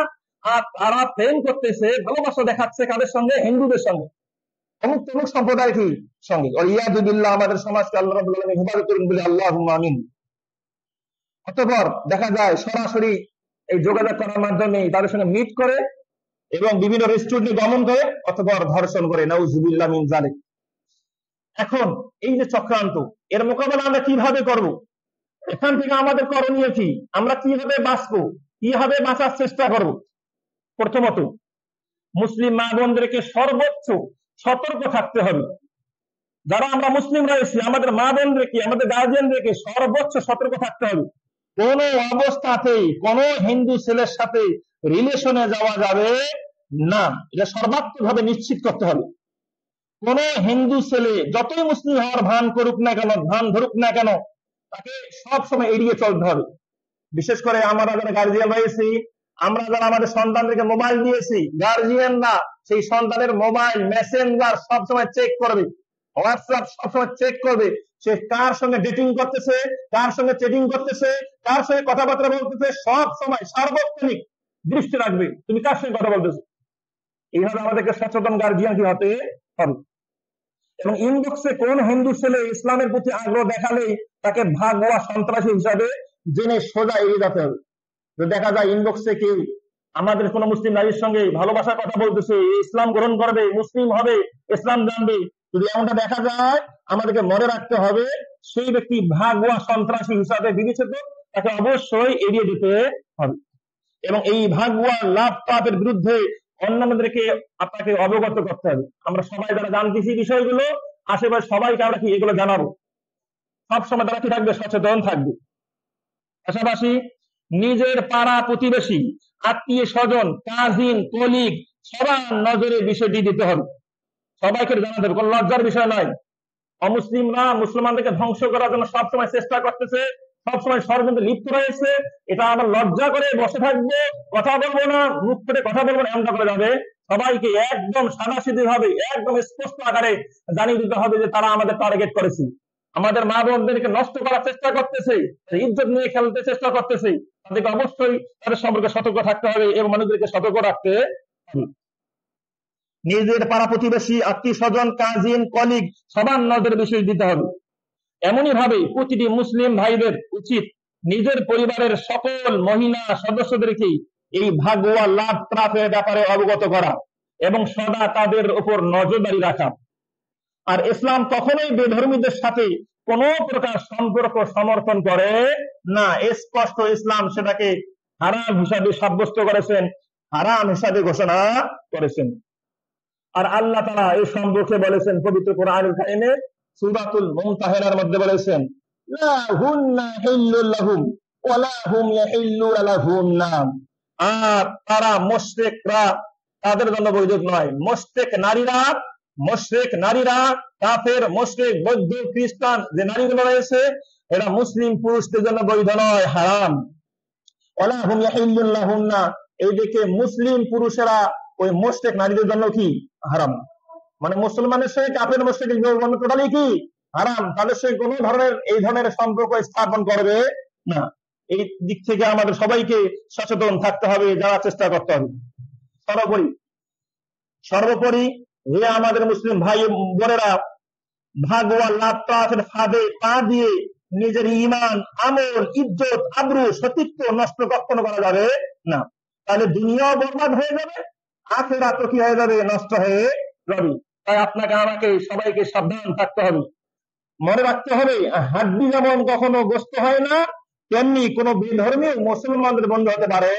আর তারা প্রেম করতেছে, ভালোবাসা দেখাচ্ছে কাদের সঙ্গে, হিন্দুদের সঙ্গে, অমুক তমুক সম্প্রদায় কি সঙ্গে। ইয়াদুবিল্লাহ, আমাদের সমাজকে আল্লাহ রাব্বুল আলামিন হেফাজত করুন বলে আল্লাহুম্মা আমিন। অতঃপর দেখা যায় সরাসরি এই যোগাযোগ করার মাধ্যমে তাদের সঙ্গে মিট করে এবং বিভিন্ন রেস্টুরেন্টে গমন করে, অতঃপর ধর্ষণ করে। নাউজুবিল্লাহ মিন যালিক। এখন এই যে চক্রান্ত, এর মোকাবেলা আমরা কিভাবে করব? এখান থেকে আমাদের করণীয় কি? আমরা কিভাবে বাঁচবো, কিভাবে বাঁচার চেষ্টা করব? প্রথমত মুসলিম মা বোনদেরকে সর্বোচ্চ সতর্ক থাকতে হবে। যারা আমরা মুসলিম রয়েছি, আমাদের মা বোনদেরকে, আমাদের গার্জিয়ানদেরকে সর্বোচ্চ সতর্ক থাকতে হবে। কোন অবস্থাতেই কোন হিন্দু ছেলের সাথে রিলেশনে যাওয়া যাবে না, এটা সর্বাত্মকভাবে নিশ্চিত করতে হবে। কোন হিন্দু ছেলে যতই মুসলিম হওয়ার ভান করুক না কেন, ভান ধরুক না কেন, তাকে সবসময় এড়িয়ে চলতে হবে। বিশেষ করে আমরা যারা গার্জিয়ান রয়েছি, আমরা যারা আমাদের সন্তানদেরকে মোবাইল দিয়েছি, গার্জিয়ানরা সেই সন্তানের মোবাইল, মেসেঞ্জার সবসময় চেক করবে, হোয়াটসঅ্যাপ সবসময় চেক করবে, সে কার সঙ্গে ডেটিং করতেছে, কার সঙ্গে চ্যাটিং করতেছে, কার সঙ্গে কথাবার্তা বলতেছে, সব সময় সার্বক্ষণিক দৃষ্টি রাখবে তুমি কার সঙ্গে কথা বলতেছো। এইভাবে আমাদেরকে সচেতন গার্জিয়ান কি হতে হবে। এবং ইনবক্সে কোন হিন্দু ছেলে ইসলামের প্রতি আগ্রহ দেখালেই তাকে ভাগোয়া সন্ত্রাসী হিসাবে জেনে সোজা এড়িয়ে যেতে হবে। যদি দেখা যায় ইনবক্সে কেউ আমাদের কোন মুসলিম নারীর সঙ্গে ভালোবাসার কথা বলতেছে, ইসলাম গ্রহণ করবে, মুসলিম হবে, ইসলাম জানবে, যদি এমনটা দেখা যায়, আমাদেরকে মনে রাখতে হবে সেই ব্যক্তি ভাগোয়া সন্ত্রাসী হিসাবে বিবেচিত, তাকে অবশ্যই এড়িয়ে দিতে হবে। এবং এই ভাগোয়া লাভ পাপের বিরুদ্ধে অন্যান্যদেরকে আপনাকে অবগত করতে হবে। আমরা সবাই যারা জানতেছি বিষয়গুলো, আশেপাশে সবাইকে আমরা কি এগুলো জানাবো, সবসময় তারা কি থাকবে, সচেতন থাকবে। পাশাপাশি নিজের পাড়া প্রতিবেশী, আত্মীয় স্বজন, কাজিন, কলিগ সবার নজরে বিষয়টি দিতে হবে, সবাইকে জানাতে হবে, কোন লজ্জার বিষয় নয়। অমুসলিমরা মুসলমানদেরকে ধ্বংস করার জন্য সবসময় চেষ্টা করতেছে, সবসময় ষড়যন্ত্রে লিপ্ত রয়েছে, এটা আমরা লজ্জা করে বসে থাকবো, কথা বলবো না, মুখ করে কথা বলবো না, এমনটা করে যাবে। সবাইকে একদম সাদাসিধে ভাবে, একদম স্পষ্ট আকারে জানিয়ে দিতে হবে যে তারা আমাদের টার্গেট করেছে, আমাদের মা বোনদেরকে নষ্ট করার চেষ্টা করতেছে, ইজ্জত নিয়ে খেলতে চেষ্টা করতেছে। তাদেরকে অবশ্যই তাদের সম্পর্কে সতর্ক থাকতে হবে এবং মানুষদেরকে সতর্ক রাখতে হবে। নিজের পাড়া প্রতিবেশী, আত্মীয় স্বজন, কাজিন, কলিগ সবার নজরে বিষয় দিতে হবে। এমনই ভাবে প্রতিটি মুসলিম ভাইদের উচিত নিজের পরিবারের সকল মহিলা সদস্যদেরকে এই ভাগোয়া লাভ প্রাপের ব্যাপারে অবগত করা এবং সদা তাদের উপর নজরদারি রাখা। আর ইসলাম কখনোই বেধর্মীদের সাথে কোন প্রকার সম্পর্ক সমর্থন করে না, স্পষ্ট ইসলাম সেটাকে হারাম হিসাবে সাব্যস্ত করেছেন, হারাম হিসাবে ঘোষণা করেছেন। আর আল্লাহ তাআলা এই সম্পর্কে বলেছেন পবিত্র কোরআনুল কারীমে সূরাতুল মুমতাহিনার মধ্যে বলেছেন, লা হুন্না হিল্লুল লাহুম ওয়া লা হুম ইয়াহিল্লুনা লাহুন্না। আর তারা মুশরিকরা তাদের জন্য বৈধ নয়। মুশরিক নারীরা, কাফের, মুশরিক, বৌদ্ধ, খ্রিস্টান যে নারীগুলো রয়েছে, এরা মুসলিম পুরুষদের জন্য বৈধ নয়, হারাম। ওয়া লা হুম ইয়াহিল্লুনা লাহুন্না, এইদিকে মুসলিম পুরুষেরা ওই মুশরিক নারীদের জন্য কি হারাম। মানে মুসলমানের সঙ্গে কাফের মুশরিক টোটালি কি হারাম, তাদের সঙ্গে কোনো ধরনের এই ধরনের সম্পর্ক স্থাপন করবে না। এই দিক থেকে আমাদের সবাইকে সচেতন থাকতে হবে, যাওয়ার চেষ্টা করতে হবে। সর্বোপরি হে আমাদের মুসলিম ভাই বোনেরা, ভাগওয়া লাভ প্রাপের ফাঁদে পা দিয়ে নিজের ঈমান, আমল, ইজ্জত, আবরু, সতীত্ব নষ্ট কখনো করা যাবে না। তাহলে দুনিয়াও বরবাদ হয়ে যাবে, আখিরাতও কি হয়ে যাবে, নষ্ট হয়ে যাবে। তাই আপনাকে আমাকে সবাইকে সাবধান থাকতে হবে, মনে রাখতে হবে হাড্ডি যেমন কখনো গোস্ত হয় না, তেমনি কোন বিধর্মী মুসলমানদের বন্ধু হতে পারে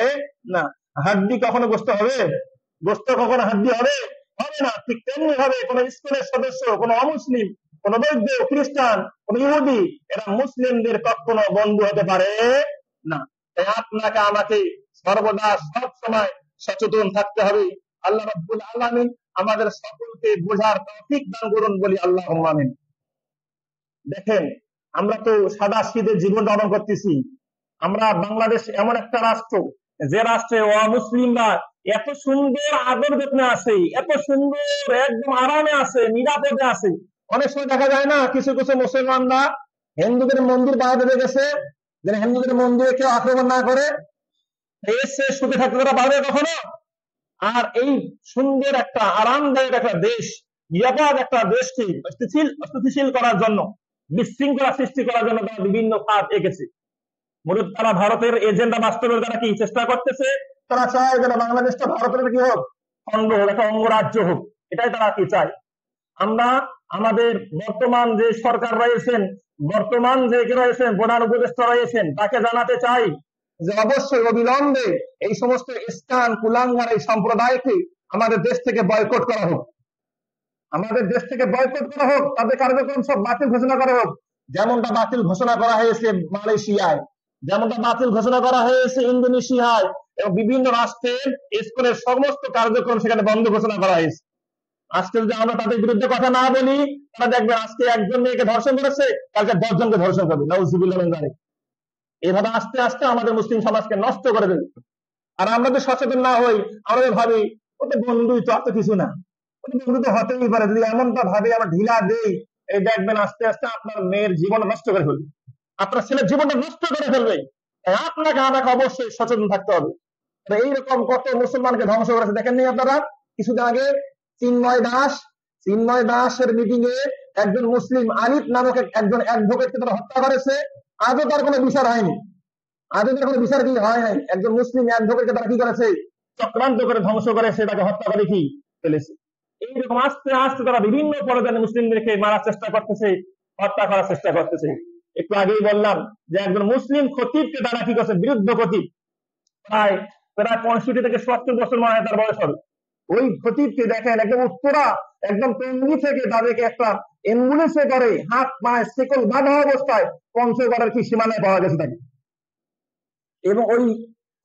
না। হাড্ডি কখনো গোস্ত হবে, গোস্ত কখনো হাড্ডি হবে হবে না। ঠিক তেমনি ভাবে কোন স্কুলের সদস্য, কোন অমুসলিম, কোন বৌদ্ধ, খ্রিস্টান, কোন ইহুদি, এরা মুসলিমদের কখনো বন্ধু হতে পারে না। তাই আপনাকে আমাকে সর্বদা সব সময় সচেতন থাকতে হবে। আল্লাহ রাব্বুল আলামিন আমাদের সকলকে বোঝার তৌফিক দান করুন, বলি আল্লাহুম্মা আমিন। দেখেন, আমরা তো সাদা সিধে জীবন যাপন করতেছি। আমরা বাংলাদেশ এমন একটা রাষ্ট্র, যে রাষ্ট্রে অমুসলিমরা এত সুন্দর আদর যত্নে আছে, এত সুন্দর একদম আরামে আছে, নিরাপদে আছে। অনেক সময় দেখা যায় না, কিছু কিছু মুসলমানরা হিন্দুদের মন্দির বাধা দিয়ে গেছে, যেন হিন্দুদের মন্দিরে কেউ আক্রমণ না করে, এসে সুখে থাকতে তারা পারবে কখনো? আর এই সুন্দর একটা আরামদায়ক একটা দেশ, নিরাপদ একটা দেশকে অস্থিতিশীল করার জন্য, বিশৃঙ্খলা সৃষ্টি করার জন্য তারা বিভিন্ন কাজ এঁকেছে। মূলত তারা ভারতের এজেন্ডা বাস্তবের দ্বারা কি চেষ্টা করতেছে, তারা চায় যেন বাংলাদেশটা ভারতের কি হোক, খণ্ড হোক, একটা অঙ্গরাজ্য হোক, এটাই তারা কি চায়। আমরা আমাদের বর্তমান যে সরকার রয়েছেন, বর্তমান যে রয়েছেন প্রধান উপদেষ্টা রয়েছেন, তাকে জানাতে চাই যে অবশ্যই অবিলম্বে এই সমস্ত ইসলাম কুলাঙ্গার এই সম্প্রদায়কে আমাদের দেশ থেকে বয়কট করা হোক, আমাদের দেশ থেকে বয়কট করা হোক, তাদের কার্যক্রম সব বাতিল ঘোষণা করা হোক। যেমনটা বাতিল ঘোষণা করা হয়েছে মালয়েশিয়ায়, যেমনটা বাতিল ঘোষণা করা হয়েছে ইন্দোনেশিয়ায়, এবং বিভিন্ন রাষ্ট্রের স্কুলের সমস্ত কার্যক্রম সেখানে বন্ধ ঘোষণা করা হয়েছে। আজকে যদি আমরা তাদের বিরুদ্ধে কথা না বলি, তারা দেখবে আজকে একজন মেয়েকে ধর্ষণ করেছে, কালকে 10 জনকে ধর্ষণ করবে। নাউজুবিল্লাহ মিন যালিক। এইভাবে আস্তে আস্তে আমাদের মুসলিম সমাজকে নষ্ট করে দেবে। আর আমরা যদি সচেতন না হই, আমরা ভাবি ওদের বন্ধুই তো, এত কিছু না, ওদের বন্ধু তো হতেই পারে, যদি এমনটা ভাবে আমরা ঢিলা দেই, এই দেখবেন আস্তে আস্তে আপনার মেয়ের জীবন নষ্ট করে ফেলবে, আপনার ছেলের জীবনটা নষ্ট করে ফেলবে। আপনাকে আমাকে অবশ্যই সচেতন থাকতে হবে। এইরকম কত মুসলমানকে ধ্বংস করেছে দেখেননি আপনারা? কিছুদিন আগে চিন্ময় দাসের মিটিং এ একজন মুসলিম আলিফ নামক একজন অ্যাডভোকেটকে তারা হত্যা করেছে। আজও তার কোনো বিচার হয়নি, আজও তার কোনো বিচার কি হয় নাই। একজন মুসলিম অ্যাডভোকেটকে তারা কি করেছে? চক্রান্ত করে ধ্বংস করে সেটাকে হত্যা করে কি ফেলেছে। এইরকম আস্তে আস্তে তারা বিভিন্ন পর্যায়ে মুসলিমদেরকে মারার চেষ্টা করতেছে, হত্যা করার চেষ্টা করতেছে। একটু আগেই বললাম যে একজন মুসলিম খতিবকে তারা কি করছে, বিরুদ্ধ খতিব, প্রায় 65 থেকে 70 বছর মনে হয় তার বয়স হবে। ওই খতিবকে দেখেন একদম উত্তরা, একদম টঙ্গী থেকে তাদেরকে একটা অ্যাম্বুলেন্সে করে হাত পায়ে শিকল বাঁধা অবস্থায় পঞ্চগড়ের কি সীমানায় পাওয়া গেছে তাকে। এবং ওই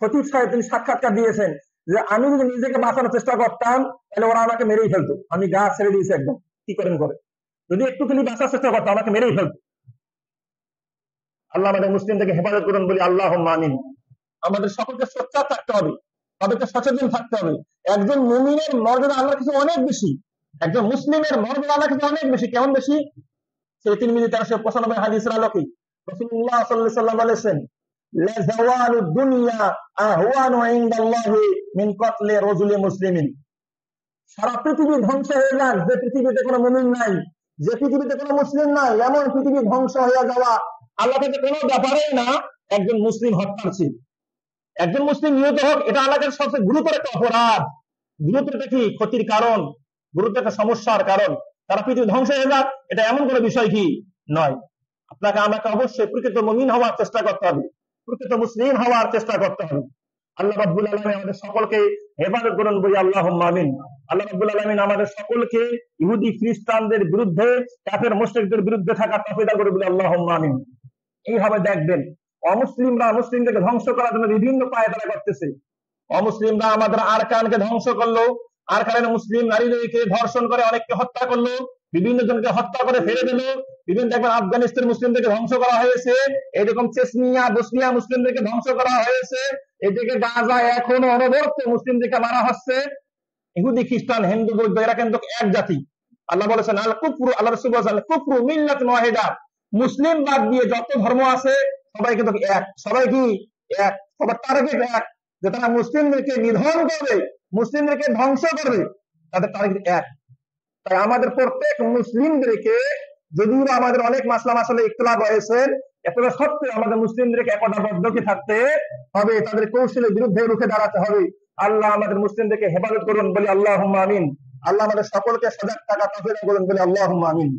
খতিব সাহেব তিনি সাক্ষাৎকার দিয়েছেন যে আমি যদি নিজেকে বাঁচানোর চেষ্টা করতাম তাহলে ওরা আমাকে মেরেই ফেলতো, আমি গা ছেড়ে দিয়েছি একদম, কি করেন করে, যদি একটুখানি বাঁচার চেষ্টা করতাম আমাকে মেরেই ফেলতো। আল্লাহ আমাদের মুসলিমদেরকে হেফাজত করুন বলি আল্লাহুম্মা আমিন। আমাদের সকলকে সোচ্চার থাকতে হবে, তাদেরকে সচেতন থাকতে হবে। একজন মুমিনের মর্যাদা আল্লাহর কাছে অনেক বেশি, একজন মুসলিমের মর্যাদা আল্লাহর কাছে অনেক বেশি। কেমন বেশি? সেই 1395 হাদিসের আলোকে রাসূলুল্লাহ সাল্লাল্লাহু আলাইহি ওয়াসাল্লাম বলেছেন, লা যাওয়ালুদ দুনিয়া আহওয়ানু ইনদাল্লাহি মিন কাতলি রাজুলি মুসলিমিন। সারা পৃথিবী ধ্বংস হয়ে যাক, যে পৃথিবীতে কোনো মুমিন নাই, যে পৃথিবীতে কোনো মুসলিম নাই, এমন পৃথিবী ধ্বংস হয়ে যাওয়া আল্লাহর কাছে কোনো ব্যাপারই না একজন মুসলিম হত্যার চেয়ে। একজন মুসলিম নিহত হোক, এটা আল্লাহর কাছে সবচেয়ে গুরুতর একটা অপরাধ, গুরুতর একটা কি ক্ষতির কারণ, গুরুতর একটা সমস্যার কারণ। তারা পৃথিবী ধ্বংস হয়ে যাক, এটা এমন কোনো বিষয় কি নয়। আপনাকে আমাকে অবশ্যই প্রকৃত মুমিন হওয়ার চেষ্টা করতে হবে, প্রকৃত মুসলিম হওয়ার চেষ্টা করতে হবে। আল্লাহ রাব্বুল আলামিন আমাদের সকলকে হেফাজত করুন বলি আল্লাহুম্মা আমিন। আল্লাহ রাব্বুল আলামিন আমাদের সকলকে ইহুদি খ্রিস্টানদের বিরুদ্ধে, কাফের মুশরিকদের বিরুদ্ধে থাকার তৌফিক দান করুন বলি আল্লাহুম্মা আমিন। এইভাবে দেখবেন অমুসলিমরা মুসলিমদেরকে ধ্বংস করার জন্য বিভিন্ন পায়তারা করতেছে। অমুসলিমরা আমাদের আরকানকে ধ্বংস করলো, আরকানের মুসলিম নারীদেরকে ধর্ষণ করে অনেককে হত্যা করলো, বিভিন্ন জনকে হত্যা করে ফেলে দিল। বিভিন্ন দেখবেন আফগানিস্তান মুসলিমদেরকে ধ্বংস করা হয়েছে, এরকম চেচনিয়া বসনিয়া মুসলিমদেরকে ধ্বংস করা হয়েছে, এদিকে গাজা এখনো অনবরত মুসলিমদেরকে মারা হচ্ছে। ইহুদি খ্রিস্টান হিন্দু বৌদ্ধ এরা কিন্তু এক জাতি। আল্লাহ বলেছেন আল কুফরু, আল্লাহ রাসূল বলেছেন আল কুফরু মিল্লাতুন ওয়াহিদা। মুসলিম বাদ দিয়ে যত ধর্ম আছে সবাই কিন্তু এক, সবাই কি এক, সবার টার্গেট এক, যে তারা মুসলিমদেরকে নিধন করবে, মুসলিমদেরকে ধ্বংস করবে, তাদের টার্গেট এক। তাই আমাদের প্রত্যেক মুসলিমদেরকে, যদিও আমাদের অনেক মাসলা মাসালে ইখতিলাফ হয়েছে, এতটা সত্ত্বেও আমাদের মুসলিমদেরকে একতাবদ্ধ থাকতে হবে, তাদের কৌশলের বিরুদ্ধে রুখে দাঁড়াতে হবে। আল্লাহ আমাদের মুসলিমদেরকে হেফাজত করুন বলি আল্লাহুম্মা আমিন। আল্লাহ আমাদের সকলকে সজাগ থাকা তৌফিক দান করুন বলি আল্লাহুম্মা আমিন।